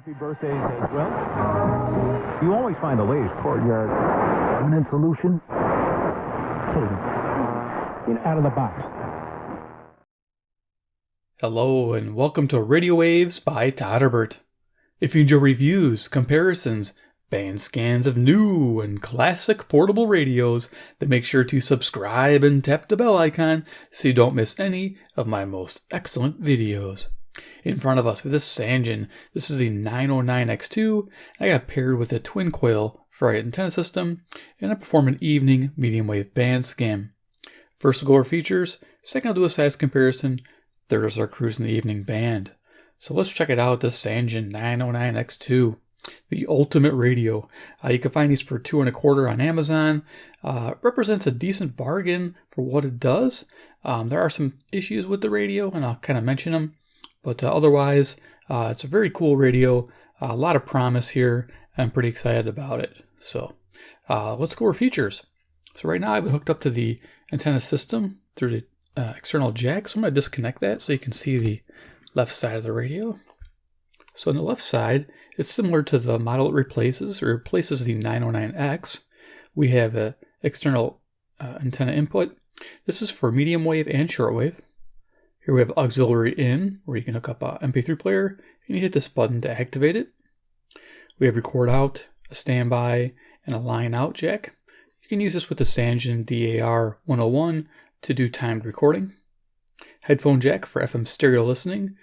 Happy birthdays as well. You always find the latest courtyard permanent solution. Out of the box. Hello and welcome to Radio Waves by Todderbert. If you enjoy reviews, comparisons, band scans of new and classic portable radios, then make sure to subscribe and tap the bell icon so you don't miss any of my most excellent videos. In front of us with this Sangean, this is the 909X2. I got paired with a twin coil for our antenna system, and I perform an evening medium wave band scan. First we'll go over features, second I'll do a size comparison, third is our cruise in the evening band. So let's check it out, this Sangean 909X2, the ultimate radio. You can find these for $2.25 on Amazon. Represents a decent bargain for what it does. There are some issues with the radio, and I'll kind of mention them. But otherwise, it's a very cool radio. A lot of promise here. I'm pretty excited about it. So let's go over features. So right now I've been hooked up to the antenna system through the external jack. So I'm going to disconnect that so you can see the left side of the radio. So on the left side, it's similar to the model it replaces. It replaces the 909X. We have an external antenna input. This is for medium wave and shortwave. Here we have auxiliary in, where you can hook up a MP3 player, and you hit this button to activate it. We have record out, a standby, and a line out jack. You can use this with the Sangean DAR101 to do timed recording. Headphone jack for FM stereo listening.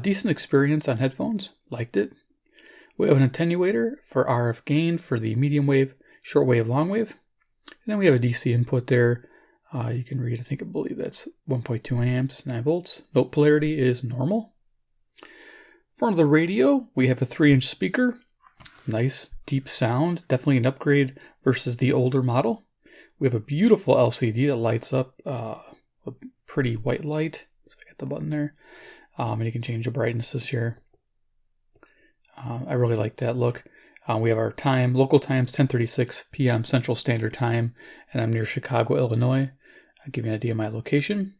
Decent experience on headphones, liked it. We have an attenuator for RF gain for the medium wave, short wave, long wave. And then we have a DC input there. You can read, I believe that's 1.2 amps, 9 volts. Note polarity is normal. Front of the radio, we have a 3-inch speaker. Nice, deep sound. Definitely an upgrade versus the older model. We have a beautiful LCD that lights up a pretty white light. So I got the button there. And you can change the brightnesses here. I really like that look. We have our time, local times 10:36 p.m. Central Standard Time, and I'm near Chicago, Illinois. I'll give you an idea of my location.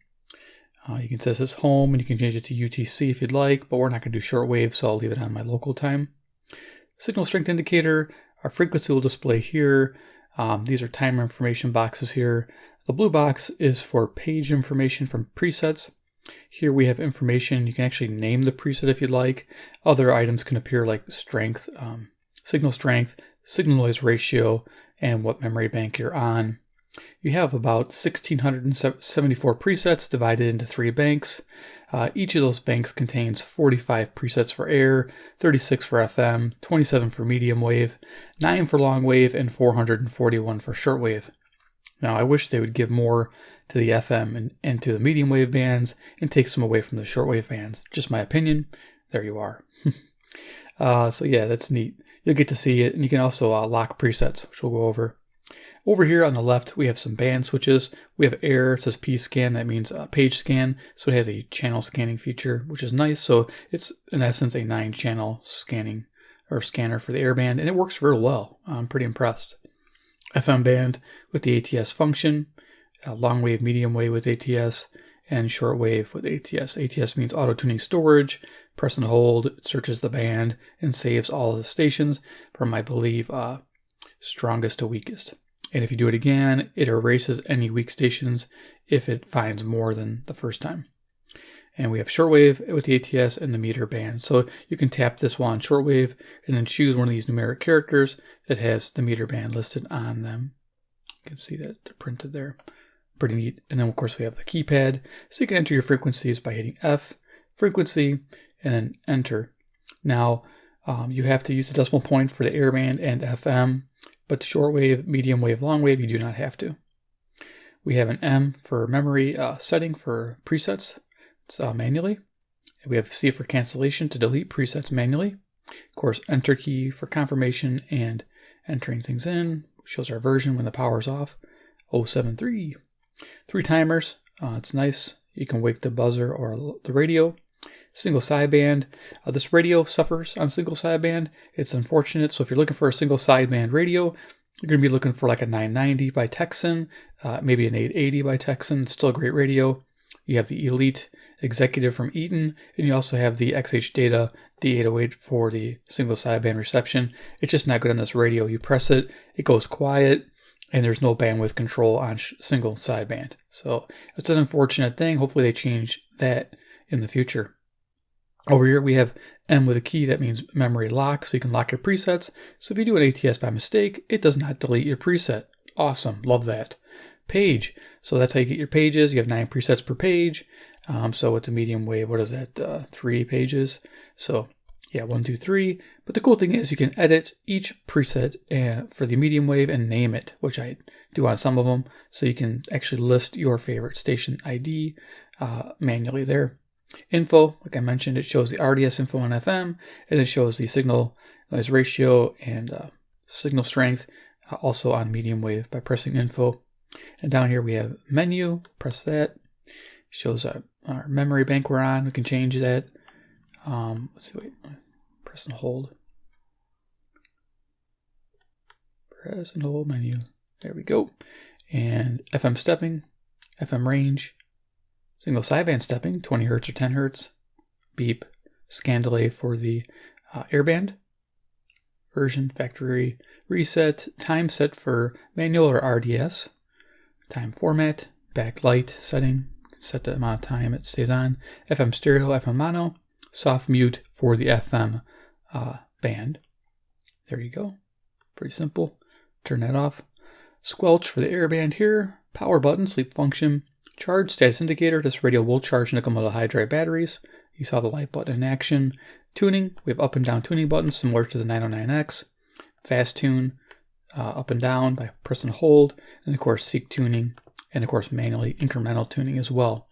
You can set this home, and you can change it to UTC if you'd like, but we're not going to do shortwave, so I'll leave it on my local time. Signal strength indicator, our frequency will display here. These are timer information boxes here. The blue box is for page information from presets. Here we have information. You can actually name the preset if you'd like. Other items can appear like strength, signal strength, signal noise ratio, and what memory bank you're on. You have about 1,674 presets divided into 3 banks. Each of those banks contains 45 presets for air, 36 for FM, 27 for medium wave, 9 for long wave, and 441 for shortwave. Now, I wish they would give more to the FM and to the medium wave bands and take some away from the shortwave bands. Just my opinion. There you are. So yeah, that's neat. You'll get to see it, and you can also lock presets, which we'll go over. Over here on the left, we have some band switches. We have air, it says P-scan, that means page scan, so it has a channel scanning feature, which is nice. So it's, in essence, a 9-channel scanning or scanner for the air band, and it works real well. I'm pretty impressed. FM band with the ATS function, long wave, medium wave with ATS, and short wave with ATS. ATS means auto-tuning storage. Press and hold, it searches the band and saves all of the stations from, I believe, strongest to weakest. And if you do it again, it erases any weak stations if it finds more than the first time. And we have shortwave with the ATS and the meter band. So you can tap this one on shortwave and then choose one of these numeric characters that has the meter band listed on them. You can see that they're printed there. Pretty neat. And then, of course, we have the keypad. So you can enter your frequencies by hitting F, frequency, and then enter. Now, you have to use the decimal point for the air band and FM, but shortwave, medium wave, long wave, you do not have to. We have an M for memory setting for presets. It's manually. We have C for cancellation to delete presets manually. Of course, enter key for confirmation and entering things in. Shows our version when the power's off. 073. 3 timers. It's nice. You can wake the buzzer or the radio. Single sideband. This radio suffers on single sideband. It's unfortunate. So if you're looking for a single sideband radio, you're going to be looking for like a 990 by Texan, maybe an 880 by Texan. It's still a great radio. You have the Elite Executive from Eaton, and you also have the XH Data D808 for the single sideband reception. It's just not good on this radio. You press it, it goes quiet, and there's no bandwidth control on single sideband. So it's an unfortunate thing. Hopefully they change that in the future. Over here we have M with a key. That means memory lock, so you can lock your presets. So if you do an ATS by mistake, it does not delete your preset. Awesome, love that. Page, so that's how you get your pages. You have 9 presets per page. So with the medium wave, what is that, 3 pages? So yeah, 1, 2, 3. But the cool thing is you can edit each preset for the medium wave and name it, which I do on some of them. So you can actually list your favorite station ID manually there. Info, like I mentioned, it shows the RDS info on FM, and it shows the signal noise ratio and signal strength also on medium wave by pressing info. And down here we have menu, press that. Shows our memory bank we're on. We can change that. Let's see, wait, press and hold. Press and hold menu. There we go. And FM stepping, FM range, single sideband stepping, 20 hertz or 10 hertz. Beep, scan delay for the airband. Version, factory reset, time set for manual or RDS. Time format, backlight setting, set the amount of time it stays on. FM stereo, FM mono, soft mute for the FM band. There you go. Pretty simple. Turn that off. Squelch for the airband here. Power button, sleep function. Charge status indicator. This radio will charge nickel metal hydride batteries. You saw the light button in action. Tuning. We have up and down tuning buttons similar to the 909X. Fast tune. Up and down by press and hold, and of course seek tuning, and of course manually incremental tuning as well.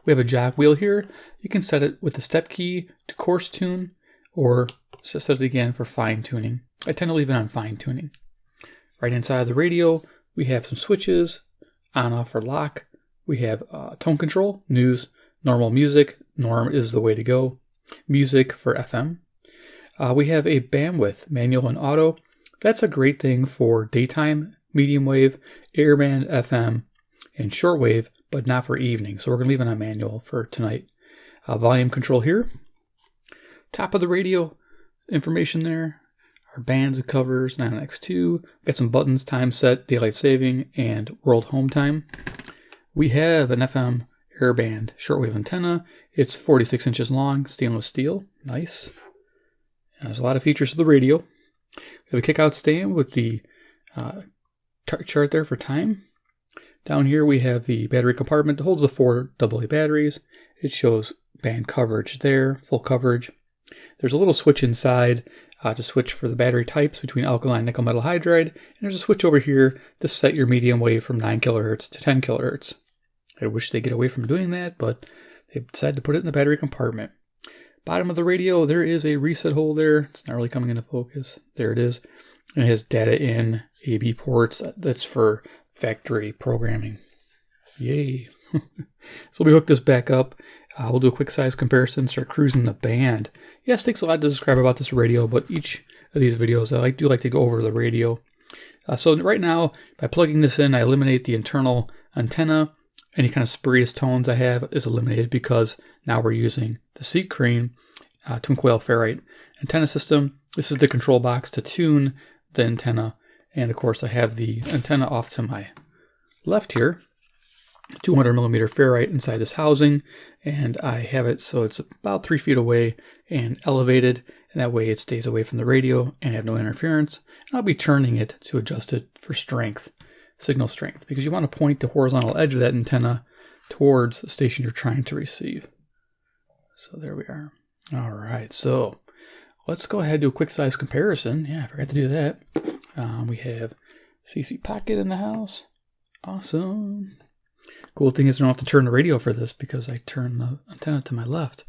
We have a jog wheel here. You can set it with the step key to coarse tune, or set it again for fine tuning. I tend to leave it on fine tuning. Right inside of the radio, we have some switches, on, off, or lock. We have tone control, news, normal music. Norm is the way to go. Music for FM. We have a bandwidth, manual and auto. That's a great thing for daytime, medium wave, airband, FM, and shortwave, but not for evening. So we're going to leave it on manual for tonight. Volume control here. Top of the radio, information there. Our bands and covers, 909X2. Got some buttons, time set, daylight saving, and world home time. We have an FM airband shortwave antenna. It's 46 inches long, stainless steel. Nice. There's a lot of features to the radio. We have a kick-out stand with the chart there for time. Down here we have the battery compartment that holds the 4 AA batteries. It shows band coverage there, full coverage. There's a little switch inside to switch for the battery types between alkaline nickel metal hydride. And there's a switch over here to set your medium wave from 9 kilohertz to 10 kilohertz. I wish they'd get away from doing that, but they decided to put it in the battery compartment. Bottom of the radio, there is a reset hole there. It's not really coming into focus. There it is. And it has data in AB ports. That's for factory programming. Yay. So we hook this back up. We'll do a quick size comparison, start cruising the band. Yes, it takes a lot to describe about this radio, but each of these videos, I do like to go over the radio. So right now, by plugging this in, I eliminate the internal antenna. Any kind of spurious tones I have is eliminated because now we're using the C.Crane twin coil ferrite antenna system. This is the control box to tune the antenna. And of course I have the antenna off to my left here. 200 millimeter ferrite inside this housing. And I have it so it's about 3 feet away and elevated. And that way it stays away from the radio and I have no interference. And I'll be turning it to adjust it for strength. Signal strength, because you want to point the horizontal edge of that antenna towards the station you're trying to receive. So there we are. All right, so let's go ahead and do a quick size comparison. Yeah, I forgot to do that. We have CC Pocket in the house. Awesome. Cool thing is I don't have to turn the radio for this because I turn the antenna to my left.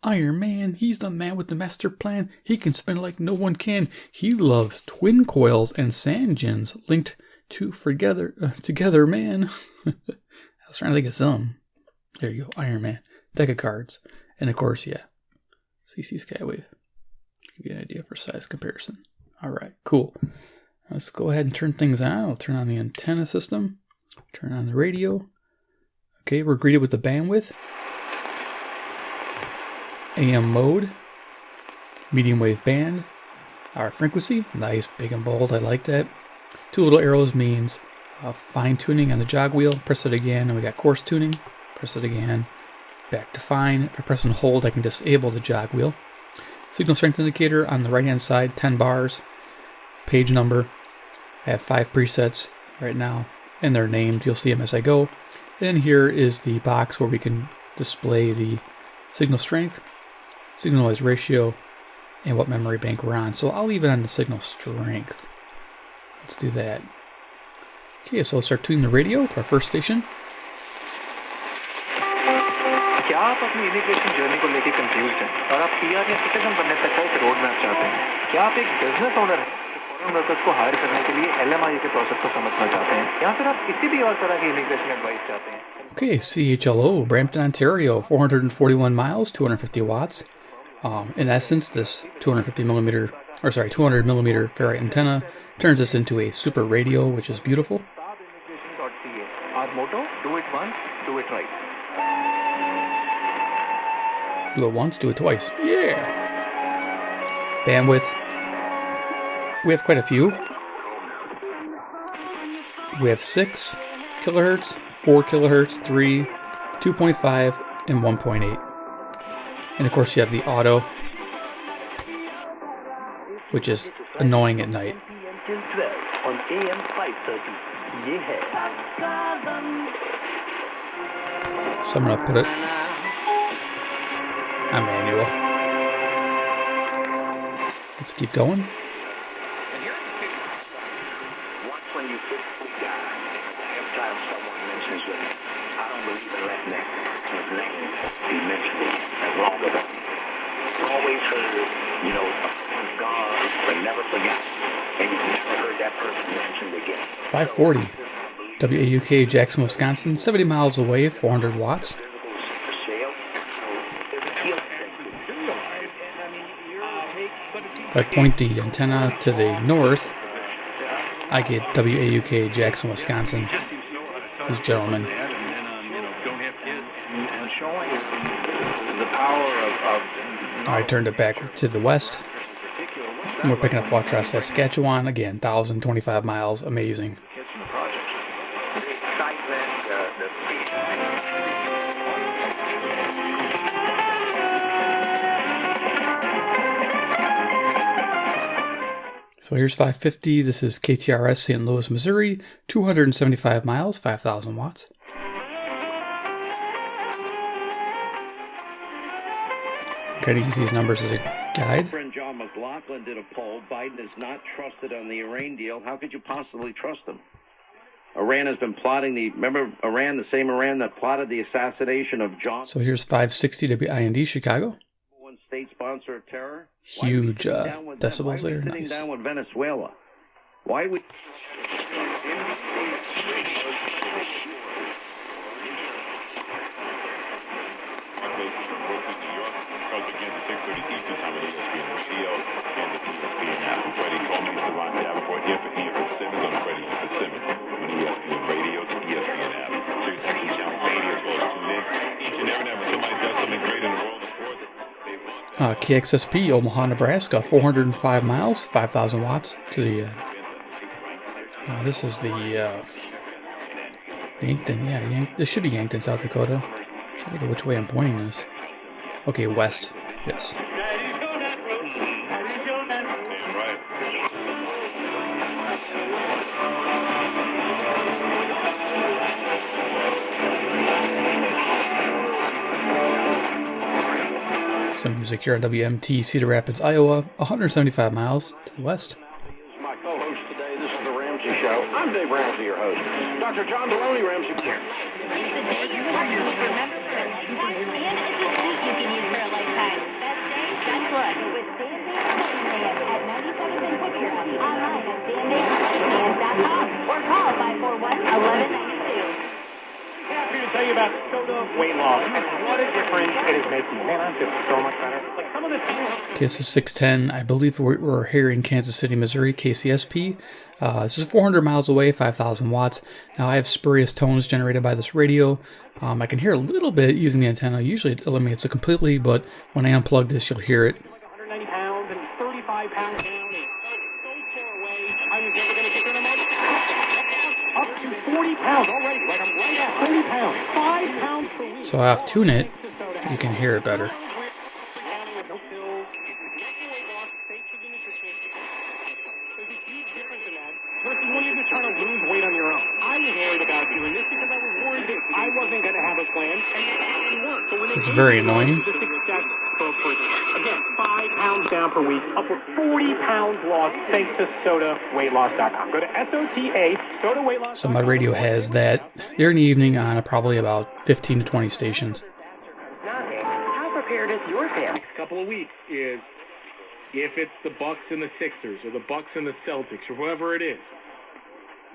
Iron Man, he's the man with the master plan. He can spin like no one can. He loves twin coils and Sangeans linked together, man. I was trying to think of some. There you go, Iron Man. Deck of cards. And of course, yeah, CC Skywave. Give you an idea for size comparison. All right, cool. Let's go ahead and turn things on. I'll turn on the antenna system. Turn on the radio. Okay, we're greeted with the bandwidth. AM mode, medium wave band, our frequency, nice, big and bold, I like that. Two little arrows means fine tuning on the jog wheel, press it again, and we got coarse tuning, press it again, back to fine. If I press and hold, I can disable the jog wheel. Signal strength indicator on the right hand side, 10 bars, page number. I have 5 presets right now, and they're named, you'll see them as I go. And here is the box where we can display the signal strength, signal noise ratio, and what memory bank we're on. So I'll leave it on the signal strength. Let's do that. Okay, so let's start tuning the radio to our first station. क्या आप अपनी immigration journey को लेकर confused हैं और आप PR या citizen बनने तक का एक रोड मैप चाहते हैं? क्या आप एक बिजनेस ओनर हैं फॉरेन वर्कर्स को हायर करने के लिए एलएमआई के प्रोसेस को समझना चाहते हैं या फिर आप किसी भी और तरह की इमिग्रेशन एडवाइस चाहते हैं? Okay, CHLO, Brampton, Ontario, 441 miles, 250 watts. In essence, this 200 millimeter ferrite antenna turns this into a super radio, which is beautiful. Our motto: do it once, do it right. Do it once, do it twice. Yeah! Bandwidth. We have quite a few. We have 6 kilohertz, 4 kilohertz, 3, 2.5, and 1.8. And of course you have the auto, which is annoying at night. On AM 530. So I'm going to put it on manual. Let's keep going. When you physically die, every time someone mentions it, I don't believe in letting that person's name be mentioned as long as I always heard, someone's gone but never forgotten, and you've never heard that person mentioned again. 540. WAUK, Jackson, Wisconsin, 70 miles away, 400 watts. If I point the antenna to the north, I get WAUK, Jackson, Wisconsin. These gentlemen. I turned it back to the west. And we're picking up Watrous, Saskatchewan. Again, 1,025 miles. Amazing. So here's 550. This is KTRS St. Louis, Missouri. 275 miles, 5,000 watts. Kind of use these numbers as a guide. Friend John McLaughlin did a poll. Biden is not trusted on the Iran deal. How could you possibly trust him? Iran has been plotting remember Iran, the same Iran that plotted the assassination of John. So here's 560 WIND, Chicago. One state sponsor of terror. Huge decibels there. Nice. Down with Venezuela. Why would? KXSP, Omaha, Nebraska, 405 miles, 5,000 watts to the, this is the, Yankton, this should be Yankton, South Dakota. Trying to think of which way I'm pointing this. Okay, west, yes. Some music here on WMT Cedar Rapids, Iowa, 175 miles to the west. My co-host today, this is The Ramsey Show. I'm Dave Ramsey, your host. Dr. John Deloney Ramsey here. Or call 541-1192. Happy to tell you about soda weight loss and what a difference it is making. Man, I'm just so much better. Like some of the Okay, this is 610. I believe we're here in Kansas City, Missouri, KCSP. This is 400 miles away, 5,000 watts. Now, I have spurious tones generated by this radio. I can hear a little bit using the antenna. Usually it eliminates it completely, but when I unplug this, you'll hear it. 190 pounds and 35 pounds down. So far away, I was never going to get them up to 40 pounds already. Like I'm right at 30 pounds. 5 pounds per week. So I have tune it. You can hear it better. When you're just trying to lose weight on your own. I was worried about doing this because I was worried that I wasn't going to have a plan, and it didn't work. So when it's very annoying. Just accept for, again, 5 pounds down per week, up to 40 pounds lost thanks to SodaWeightLoss.com. Go to SOTA, SodaWeightLoss.com. So my radio has that during the evening on probably about 15 to 20 stations. How prepared is your family? Next couple of weeks is if it's the Bucks and the Sixers or the Bucks and the Celtics or whoever it is.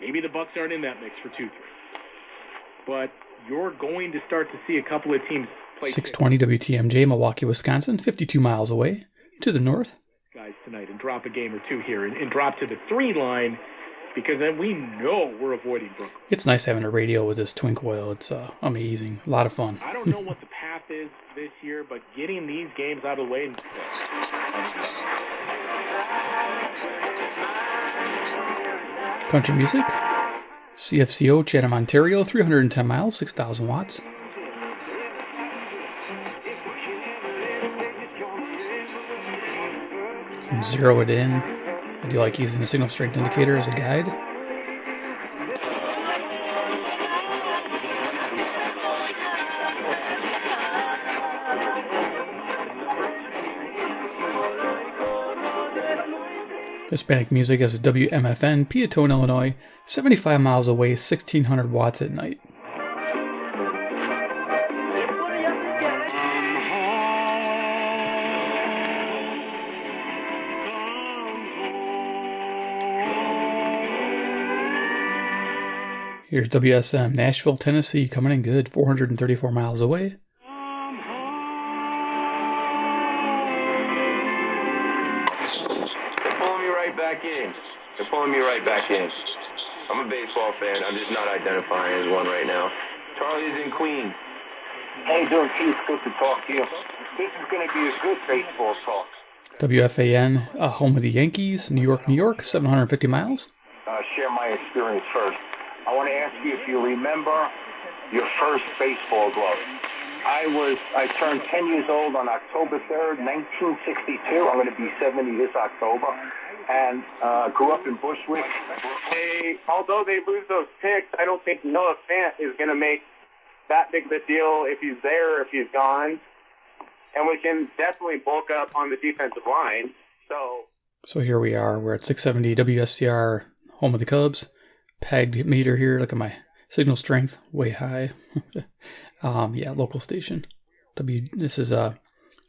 Maybe the Bucks aren't in that mix for 2-3. But you're going to start to see a couple of teams play 620 WTMJ, Milwaukee, Wisconsin, 52 miles away to the north. Guys tonight and drop a game or two here and drop to the 3 line because then we know we're avoiding Brooklyn. It's nice having a radio with this twin coil. It's amazing. A lot of fun. I don't know what the path is this year, but getting these games out of the way. Country music. CFCO, Chatham, Ontario, 310 miles, 6,000 watts. You can zero it in. I do like using the signal strength indicator as a guide. Hispanic music is WMFN, Peatone, Illinois, 75 miles away, 1,600 watts at night. Here's WSM, Nashville, Tennessee, coming in good, 434 miles away. They're pulling me right back in. I'm a baseball fan. I'm just not identifying as one right now. Charlie's in Queens. Hey, dude, it's good to talk to you. This is going to be a good baseball talk. WFAN, home of the Yankees, New York, New York, 750 miles. Share my experience first. I want to ask you if you remember your first baseball glove. I turned 10 years old on October 3rd, 1962. I'm going to be 70 this October. And grew up in Bushwick. Although they lose those picks, I don't think Noah Fant is going to make that big of a deal if he's there or if he's gone. And we can definitely bulk up on the defensive line. So here we are. We're at 670 WSCR, home of the Cubs. Pegged meter here. Look at my signal strength, way high. Yeah, local station. This is, I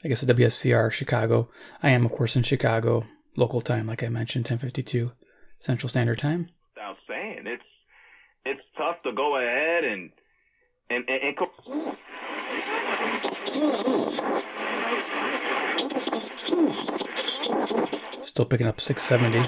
guess, a WSCR Chicago. I am, of course, in Chicago. Local time, like I mentioned, 10:52 Central Standard Time. Without saying, it's tough to go ahead and Still picking up 670.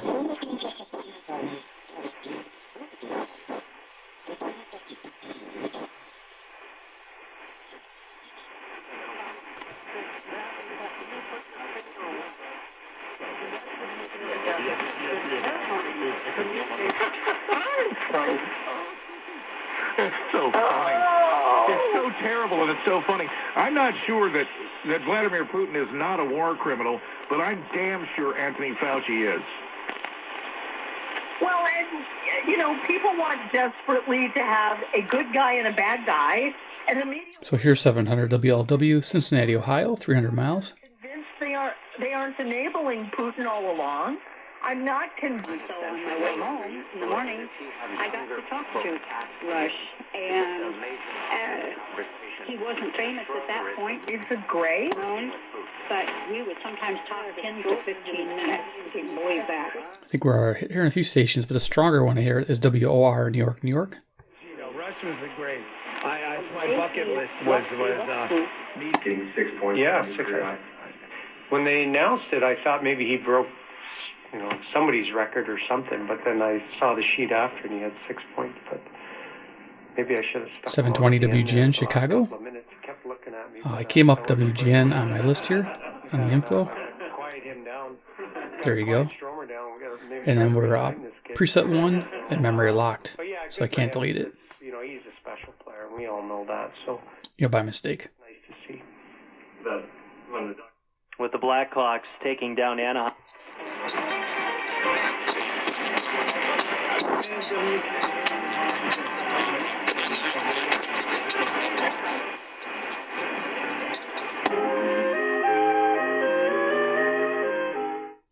It's so funny. It's so terrible and it's so funny. I'm not sure that Vladimir Putin is not a war criminal, but I'm damn sure Anthony Fauci is. Well, and, people want desperately to have a good guy and a bad guy, and immediately... So here's 700 WLW, Cincinnati, Ohio, 300 miles. ...convinced they aren't enabling Putin all along. I'm not convinced. So on my way home in the morning, I got to talk to Rush, and he wasn't famous at that point. It's a great known, but we would sometimes talk 10 to 15 minutes. You can believe that. I think we're hearing a few stations, but the stronger one here is WOR, New York, New York. Rush was a great. My bucket list was me getting 6 points. Yeah, 6. When they announced it, I thought maybe he broke, somebody's record or something. But then I saw the sheet after, and he had 6 points. But maybe I should have stuck. 720 WGN Chicago. I came up WGN on my list here on the info. There you go. And then we're preset 1 and memory locked, so I can't delete it. He's a special player, and we all know that. So by mistake. Nice to see. With the Blackhawks taking down Anaheim.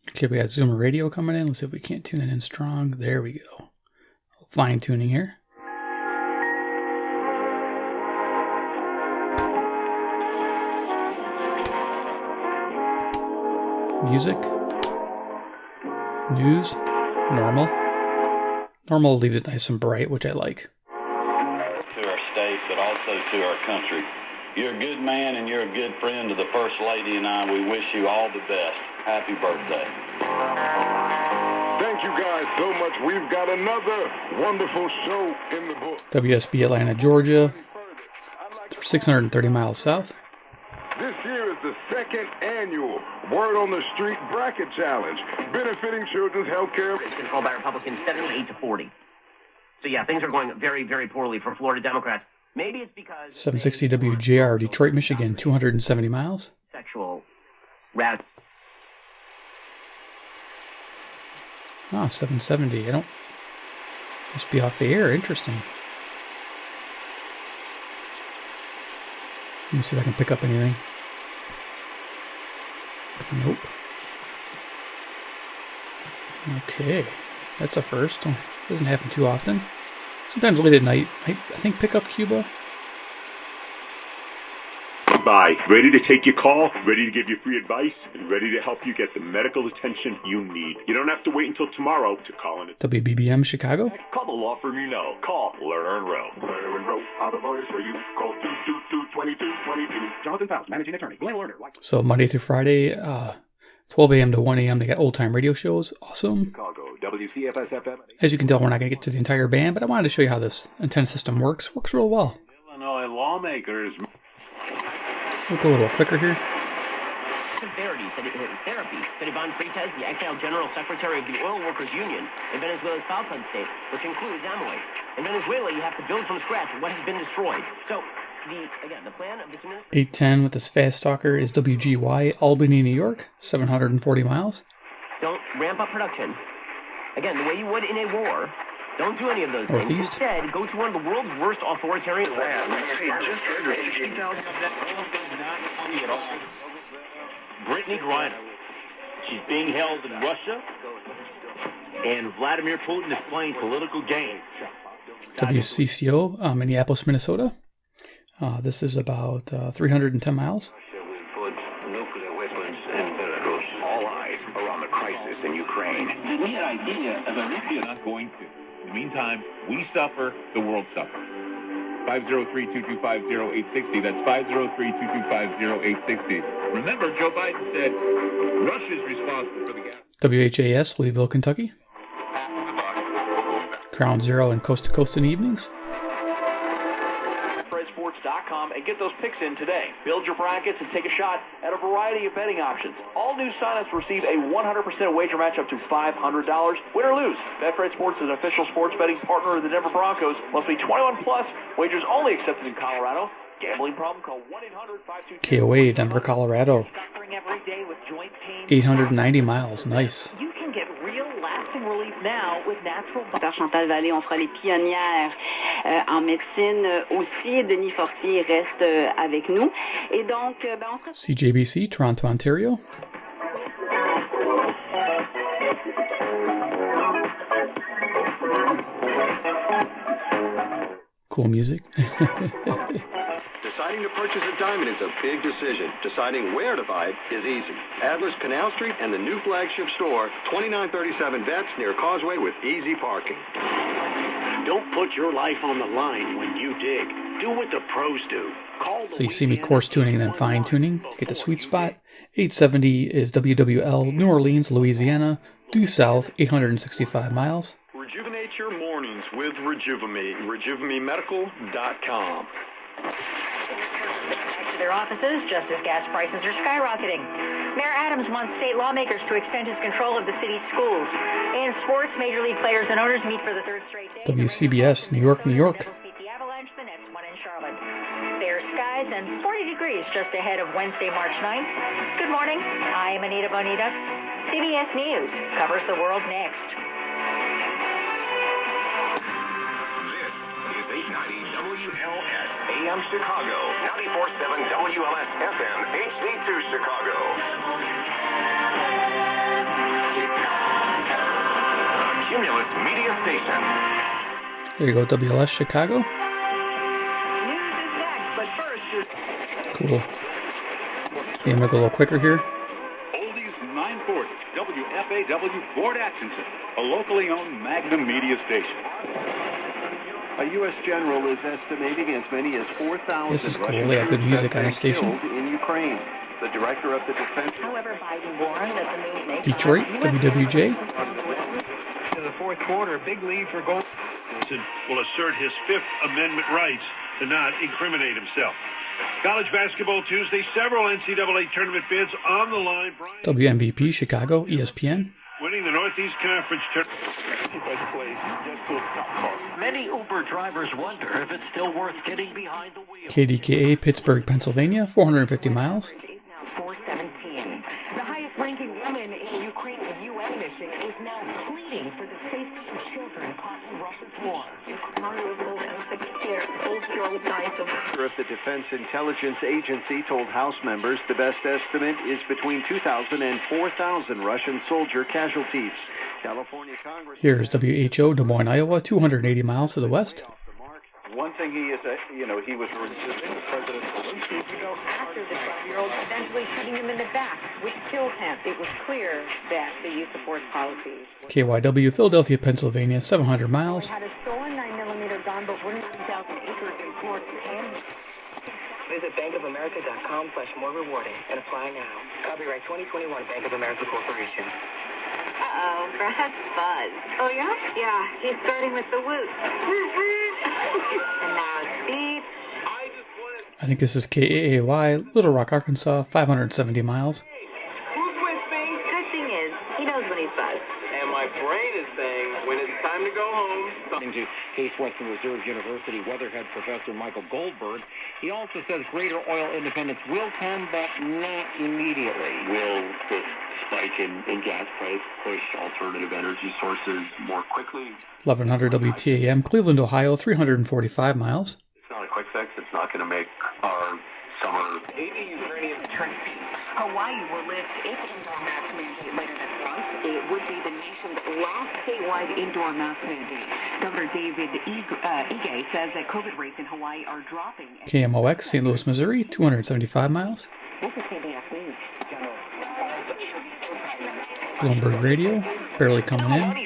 Okay, we got Zoomer Radio coming in. Let's see if we can't tune it in strong. There we go. Fine tuning here. Music. News. Normal. Normal leaves it nice and bright, which I like. To our state, but also to our country. You're a good man and you're a good friend to the First Lady and I. We wish you all the best. Happy birthday. Thank you guys so much. We've got another wonderful show in the book. WSB Atlanta, Georgia. 630 miles south. This year is the second annual Word on the Street Bracket Challenge, benefiting children's health care. It's controlled by Republicans 78-40. So yeah, things are going very, very poorly for Florida Democrats. Maybe it's because 760 WJR, Detroit, Michigan, 270 miles. Sexual rat. 770. I don't. Must be off the air. Interesting. Let me see if I can pick up anything. Nope. Okay. That's a first. Doesn't happen too often. Sometimes late at night, I think pick up Cuba. Bye. Ready to take your call, ready to give you free advice, and ready to help you get the medical attention you need. You don't have to wait until tomorrow to call in. WBBM Chicago. Call the law firm you know. Call Lerner and Rowe. Lerner and Rowe are the lawyers for you. Call 222-2222. Jonathan Faust, managing attorney. Glenn Lerner. So Monday through Friday, 12 a.m. to 1 a.m. they got old time radio shows. Awesome. Chicago, WCFS-FM. As you can tell, we're not going to get to the entire band, but I wanted to show you how this antenna system works. Works real well. Illinois lawmakers. We'll go a little quicker here. Therapy, said Ivan Freitas, the exiled general secretary of the Oil Workers Union in Venezuela's Southern state, which includes Amway. In Venezuela, you have to build from scratch what has been destroyed. So, the plan of this ministry... 810 with this fast talker is WGY, Albany, New York, 740 miles. Don't ramp up production. Again, the way you would in a war. Don't do any of those things. Instead, go to one of the world's worst authoritarian... Brittany Griner. She's being held in Russia, and Vladimir Putin is playing political games. WCCO, Minneapolis, Minnesota. This is about 310 miles. Nuclear weapons in Belarus. All eyes are on the crisis in Ukraine. We had an idea of a nuclear not going to. In the meantime, we suffer, the world suffers. 503-225-0860. That's 503-225-0860. Remember, Joe Biden said Russia's responsible for the gas. WHAS, Louisville, Kentucky. Crown Zero and Coast to Coast in the evenings. FredSports.com and get those picks in today. Build your brackets and take a shot at a variety of betting options. All new signups receive a 100% wager match up to $500. Win or lose, Betfred Sports is an official sports betting partner of the Denver Broncos. Must be 21 plus. Wagers only accepted in Colorado. Gambling problem? Call 1-800-522. KOA, Denver, Colorado. 890 miles. Nice. You can get real lasting relief now with natural... Par Chantal Vallée, on fera les pionnières en médecine aussi. Denis Fortier reste avec nous. Et donc, on fera... CJBC, Toronto, Ontario. Cool music. Deciding to purchase a diamond is a big decision. Deciding where to buy it is easy. Adler's Canal Street and the new flagship store, 2937 Vets near Causeway with easy parking. Don't put your life on the line when you dig. Do what the pros do. So you see me coarse tuning and then fine tuning to get the sweet spot. 870 is WWL, New Orleans, Louisiana, due south 865 miles. Rejuvenate your mornings with Rejuvame. RejuvameMedical.com. Back to their offices just as gas prices are skyrocketing. Mayor Adams wants state lawmakers to extend his control of the city's schools. In sports, Major League players and owners meet for the third straight day. WCBS, New York, New York. The Avalanche, the Nets won in Charlotte. Fair skies and 40 degrees just ahead of Wednesday, March 9th. Good morning. I am Anita Bonita. CBS News covers the world next. This is 890 WLS AM Chicago, 94.7 WLS FM HD2 Chicago. A Cumulus Media Station. There you go, WLS Chicago. News is next, but first Cool. Okay, I'm going to go a little quicker here. Oldies 940, WFAW Fort Atchison, a locally owned Magnum media station. A U.S. general is estimating as many as 4,000 This is cool. Russian They got good troops music have on the been station. killed in Ukraine. The director of the defense. However, Biden warned that the move may Detroit, WWJ. In the fourth quarter, big lead for gold. Will assert his Fifth Amendment rights to not incriminate himself. College basketball Tuesday, several NCAA tournament bids on the line. WMVP Chicago, ESPN. Winning the Northeast Conference tournament. Many Uber drivers wonder if it's still worth getting behind the wheel. KDKA, Pittsburgh, Pennsylvania, 450 miles. 417. The highest-ranking woman in Ukraine's UN mission is now pleading for the safety of children caught in Russia's war. Of the Defense Intelligence Agency told House members the best estimate is between 2,000 and 4,000 Russian soldier casualties. California Congress. Here's WHO, Des Moines, Iowa, 280 miles to the west. One thing he is, he was resisting the President Zelensky. After the 12-year-old eventually shooting him in the back, which killed him, it was clear that the use of force policies. KYW, Philadelphia, Pennsylvania, 700 miles. Had a stolen 9mm gun, but 1,000 acres in court and... Visit bankofamerica.com/more rewarding and apply now. Copyright 2021 Bank of America Corporation. Uh-oh, Brad's buzz. Oh, yeah? Yeah, he's starting with the whoop. And now it's beep. I think this is KAAY, Little Rock, Arkansas, 570 miles. Who's with me? Good thing is, he knows when he's buzzed. And my brain is saying, when it's time to go home... According to Case Western Reserve University weatherhead Professor Michael Goldberg, he also says greater oil independence will come, but not immediately. Will this spike in gas price push alternative energy sources more quickly? 1100 WTAM, Cleveland, Ohio, 345 miles. It's not a quick fix. It's not going to make our summer... 80 Ukrainian trainees. Hawaii will lift its indoor mask mandate later this month. It would be the nation's last statewide indoor mask mandate. Governor David Ige says that COVID rates in Hawaii are dropping. KMOX, St. Louis, Missouri, 275 miles. This is CBS News. Bloomberg Radio, barely coming in. With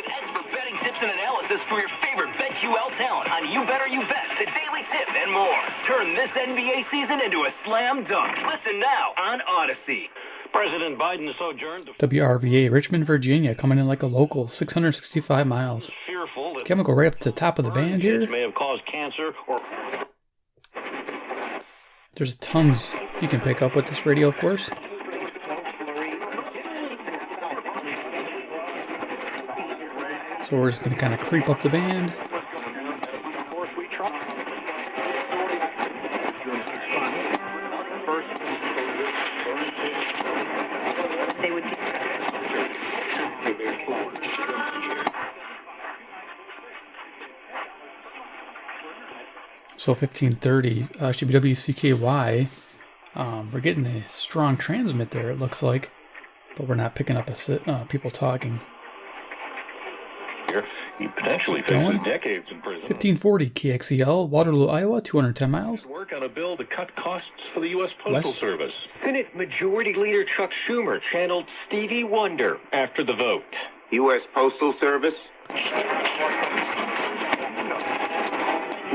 expert betting tips and analysis for your favorite BetQL talent on You Better You Bet, The Daily Tip, and more. Turn this NBA season into a slam dunk. Listen now on Odyssey. President Biden sojourned to WRVA, Richmond, Virginia, coming in like a local, 665 miles. fearful that Okay, I'm going to go right up to the top of the band here. may have caused cancer or... There's tons you can pick up with this radio, of course. So we're just going to kind of creep up the band. So 1530 should be WCKY. We're getting a strong transmit there, it looks like, but we're not picking up people talking. He potentially faces decades in prison. 1540 KXEL, Waterloo, Iowa, 210 miles. Work on a bill to cut costs for the U.S. Postal Service. Senate Majority Leader Chuck Schumer channeled Stevie Wonder after the vote. U.S. Postal Service.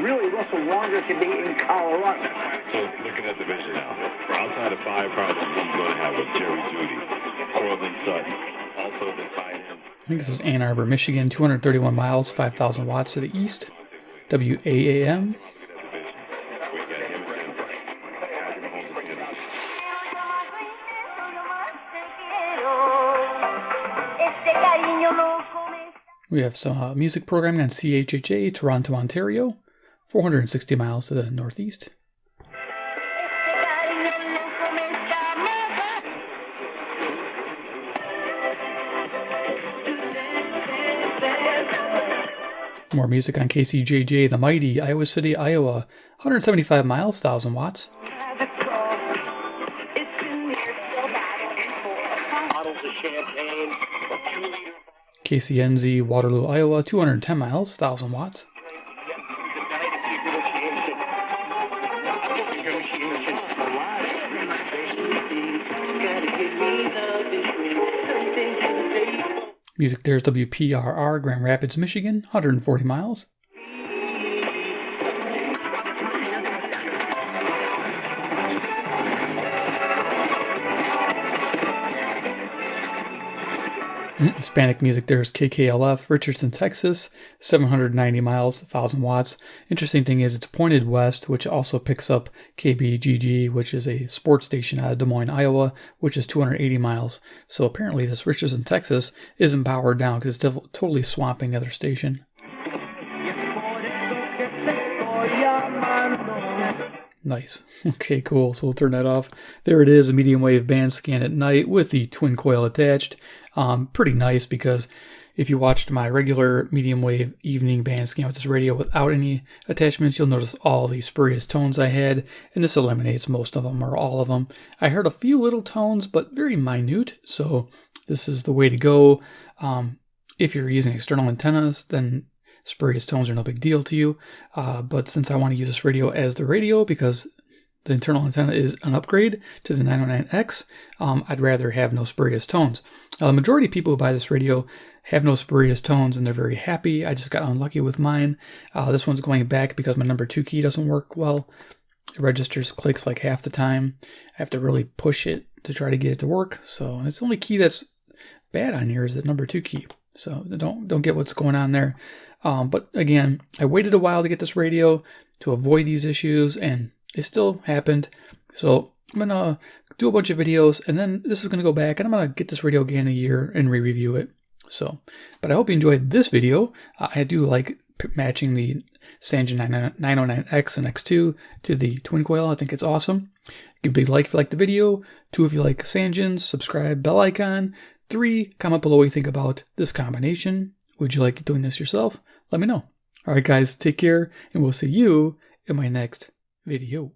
really Russell Wander can be in Colorado. So looking at the vision now, for outside of 5 problems, he's going to have with Jerry Judy, Cortland Sutton, also the tight end. I think this is Ann Arbor, Michigan, 231 miles, 5,000 watts to the east. WAAM. We have some music programming on CHHA, Toronto, Ontario, 460 miles to the northeast. More music on KCJJ, The Mighty, Iowa City, Iowa, 175 miles, 1,000 watts. KCNZ, Waterloo, Iowa, 210 miles, 1,000 watts. Music there is WPRR, Grand Rapids, Michigan, 140 miles. Hispanic music there is KKLF, Richardson, Texas, 790 miles, 1,000 watts. Interesting thing is it's pointed west, which also picks up KBGG, which is a sports station out of Des Moines, Iowa, which is 280 miles. So apparently this Richardson, Texas isn't powered down because it's totally swamping the other station. Nice. Okay, cool. So we'll turn that off. There it is, a medium wave band scan at night with the twin coil attached. Pretty nice because if you watched my regular medium wave evening band scan with this radio without any attachments, you'll notice all the spurious tones I had, and this eliminates most of them or all of them. I heard a few little tones, but very minute, so this is the way to go. If you're using external antennas, then spurious tones are no big deal to you, but since I want to use this radio as the radio because the internal antenna is an upgrade to the 909X, I'd rather have no spurious tones. The majority of people who buy this radio have no spurious tones and they're very happy. I just got unlucky with mine. This one's going back because my number 2 key doesn't work well. It registers clicks like half the time. I have to really push it to try to get it to work. So it's the only key that's bad on here is the number 2 key. So don't get what's going on there. But again, I waited a while to get this radio to avoid these issues, and it still happened. So I'm going to do a bunch of videos, and then this is going to go back, and I'm going to get this radio again in a year and re-review it. So, but I hope you enjoyed this video. I do like matching the Sangean 909X and X2 to the twin coil. I think it's awesome. Give a big like if you like the video. 2 if you like Sangeans. Subscribe, bell icon. 3, comment below what you think about this combination. Would you like doing this yourself? Let me know. All right, guys, take care, and we'll see you in my next video.